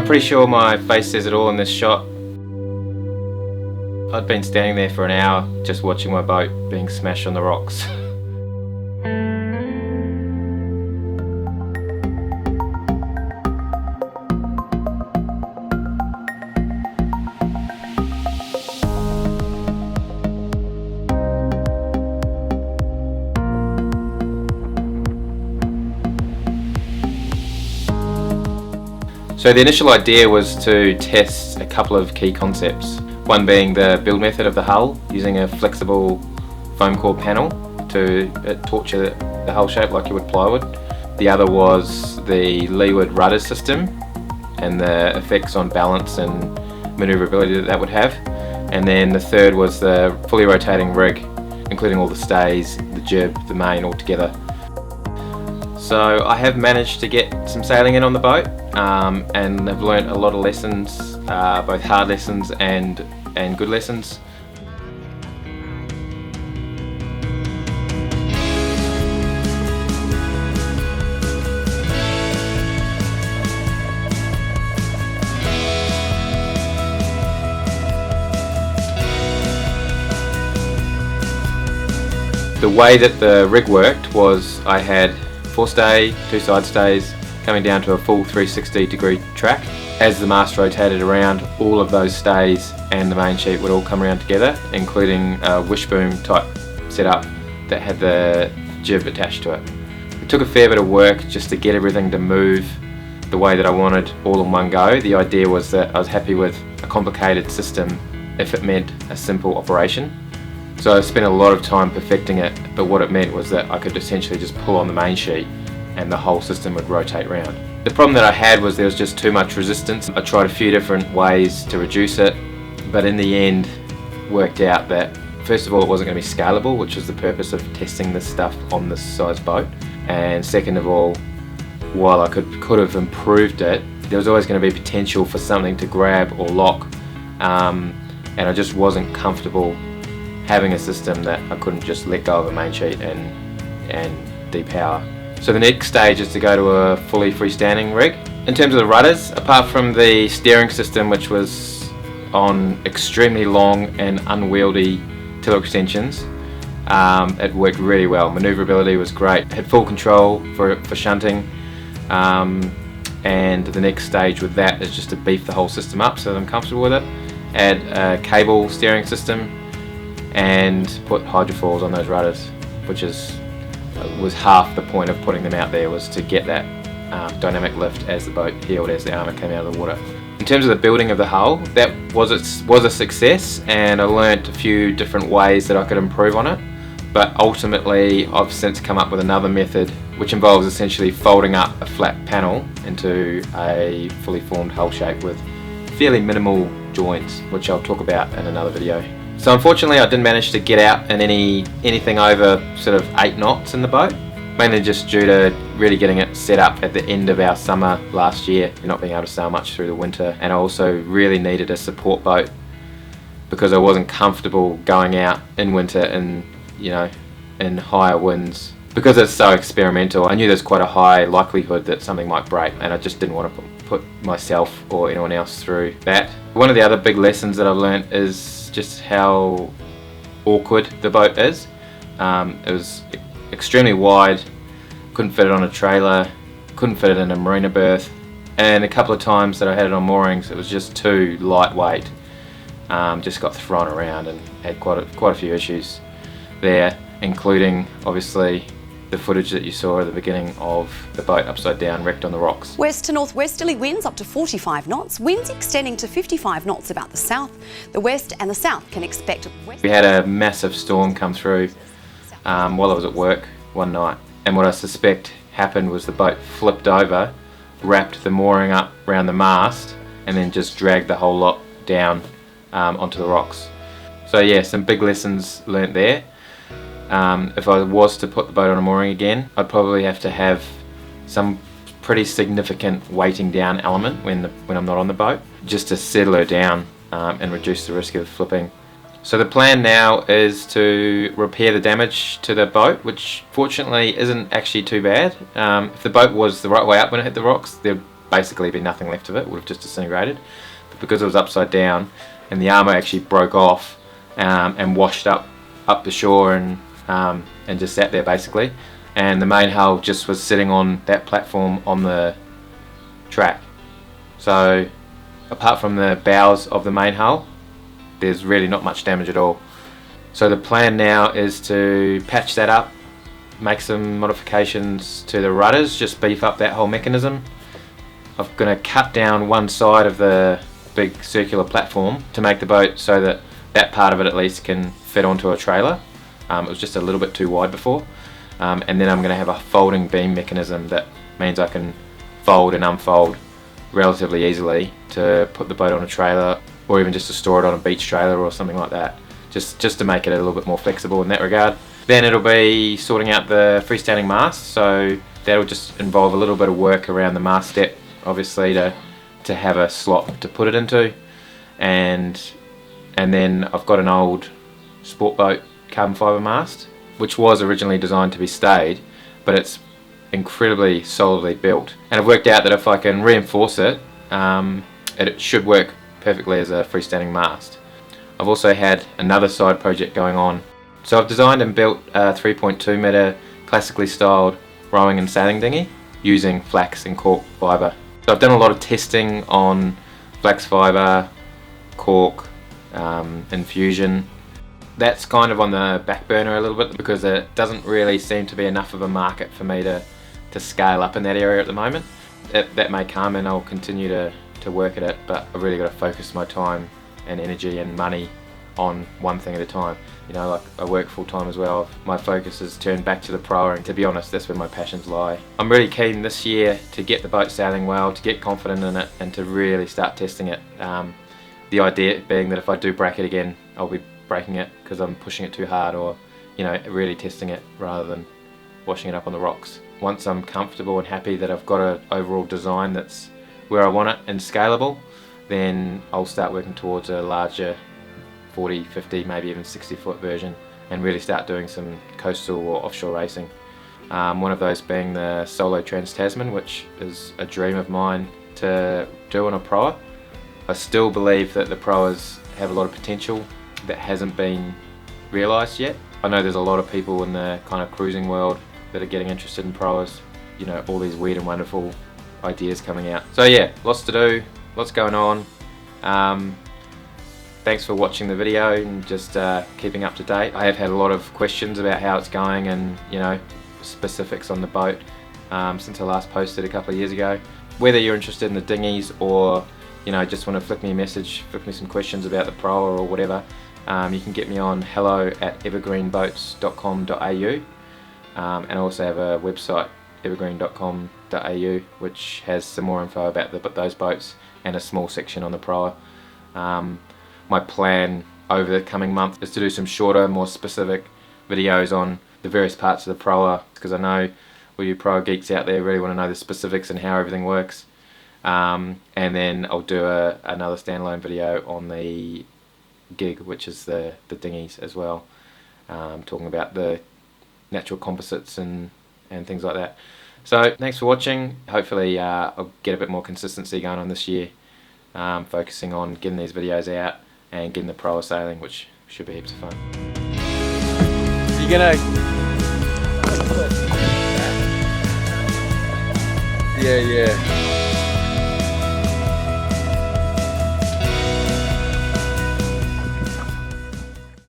pretty sure my face says it all in this shot. I'd been standing there for an hour just watching my boat being smashed on the rocks. So the initial idea was to test a couple of key concepts. One being the build method of the hull, using a flexible foam core panel to torture the hull shape like you would plywood. The other was the leeward rudder system and the effects on balance and manoeuvrability that would have. And then the third was the fully rotating rig, including all the stays, the jib, the main all together. So I have managed to get some sailing in on the boat and have learnt a lot of lessons, both hard lessons and good lessons. The way that the rig worked was I had 4 stay, 2 side stays, coming down to a full 360-degree track. As the mast rotated around, all of those stays and the main sheet would all come around together, including a wishbone type setup that had the jib attached to it. It took a fair bit of work just to get everything to move the way that I wanted all in one go. The idea was that I was happy with a complicated system if it meant a simple operation. So I spent a lot of time perfecting it, but what it meant was that I could essentially just pull on the main sheet and the whole system would rotate around. The problem that I had was there was just too much resistance. I tried a few different ways to reduce it, but in the end worked out that first of all it wasn't going to be scalable, which was the purpose of testing this stuff on this size boat, and second of all, while I could have improved it, there was always going to be potential for something to grab or lock, and I just wasn't comfortable having a system that I couldn't just let go of a main sheet and depower. So the next stage is to go to a fully freestanding rig. In terms of the rudders, apart from the steering system, which was on extremely long and unwieldy tiller extensions, it worked really well. Manoeuvrability was great. It had full control for shunting, and the next stage with that is just to beef the whole system up so that I'm comfortable with it. Add a cable steering system and put hydrofoils on those rudders, which was half the point of putting them out there, was to get that dynamic lift as the boat heeled, as the armour came out of the water. In terms of the building of the hull, that was a success, and I learnt a few different ways that I could improve on it, but ultimately I've since come up with another method which involves essentially folding up a flat panel into a fully formed hull shape with fairly minimal joints, which I'll talk about in another video. So unfortunately I didn't manage to get out in anything over sort of 8 knots in the boat, mainly just due to really getting it set up at the end of our summer last year, not being able to sail much through the winter, and I also really needed a support boat because I wasn't comfortable going out in winter in higher winds. Because it's so experimental, I knew there's quite a high likelihood that something might break, and I just didn't want to put myself or anyone else through that. One of the other big lessons that I've learnt is just how awkward the boat is. It was extremely wide, couldn't fit it on a trailer, couldn't fit it in a marina berth, and a couple of times that I had it on moorings it was just too lightweight, just got thrown around and had quite a few issues there, including obviously the footage that you saw at the beginning of the boat upside down wrecked on the rocks. West to northwesterly winds up to 45 knots, winds extending to 55 knots about the south. The west and the south can expect... We had a massive storm come through while I was at work one night, and what I suspect happened was the boat flipped over, wrapped the mooring up around the mast, and then just dragged the whole lot down onto the rocks. So yeah, some big lessons learnt there. If I was to put the boat on a mooring again, I'd probably have to have some pretty significant weighting down element when I'm not on the boat, just to settle her down and reduce the risk of flipping. So the plan now is to repair the damage to the boat, which fortunately isn't actually too bad. If the boat was the right way up when it hit the rocks, there'd basically be nothing left of it, would have just disintegrated. But because it was upside down, and the armour actually broke off and washed up the shore and just sat there basically, and the main hull just was sitting on that platform on the track. So apart from the bows of the main hull, there's really not much damage at all. So the plan now is to patch that up, make some modifications to the rudders, just beef up that whole mechanism. I'm going to cut down one side of the big circular platform to make the boat so that that part of it at least can fit onto a trailer. It was just a little bit too wide before. And then I'm going to have a folding beam mechanism that means I can fold and unfold relatively easily to put the boat on a trailer, or even just to store it on a beach trailer or something like that, just to make it a little bit more flexible in that regard. Then it'll be sorting out the freestanding mast, so that'll just involve a little bit of work around the mast step, obviously, to have a slot to put it into, and then I've got an old sport boat carbon fibre mast, which was originally designed to be stayed, but it's incredibly solidly built, and I've worked out that if I can reinforce it, it should work perfectly as a freestanding mast. I've also had another side project going on. So I've designed and built a 3.2 metre classically styled rowing and sailing dinghy using flax and cork fibre. So I've done a lot of testing on flax fibre, cork, infusion. That's kind of on the back burner a little bit because it doesn't really seem to be enough of a market for me to scale up in that area at the moment. That may come and I'll continue to work at it, but I've really got to focus my time and energy and money on one thing at a time. You know, like I work full time as well. My focus is turned back to the proa, and to be honest, that's where my passions lie. I'm really keen this year to get the boat sailing well, to get confident in it, and to really start testing it. The idea being that if I do break it again, I'll be breaking it because I'm pushing it too hard, or really testing it rather than washing it up on the rocks. Once I'm comfortable and happy that I've got an overall design that's where I want it and scalable, then I'll start working towards a larger 40, 50, maybe even 60-foot version, and really start doing some coastal or offshore racing. One of those being the Solo Trans-Tasman, which is a dream of mine to do on a proa. I still believe that the proas have a lot of potential that hasn't been realised yet. I know there's a lot of people in the kind of cruising world that are getting interested in proas, all these weird and wonderful ideas coming out. So yeah, lots to do, lots going on. Thanks for watching the video and just keeping up to date. I have had a lot of questions about how it's going and specifics on the boat since I last posted a couple of years ago. Whether you're interested in the dinghies or just want to flick me a message, flick me some questions about the proa or whatever, you can get me on hello@evergreenboats.com.au, and I also have a website, evergreen.com.au, which has some more info about those boats and a small section on the proa. My plan over the coming month is to do some shorter, more specific videos on the various parts of the proa, because I know all you proa geeks out there really want to know the specifics and how everything works. And then I'll do another standalone video on the gig, which is the dinghies as well, talking about the natural composites and things like that. So thanks for watching. Hopefully I'll get a bit more consistency going on this year, focusing on getting these videos out and getting the proa sailing, which should be heaps of fun. You're gonna... Yeah.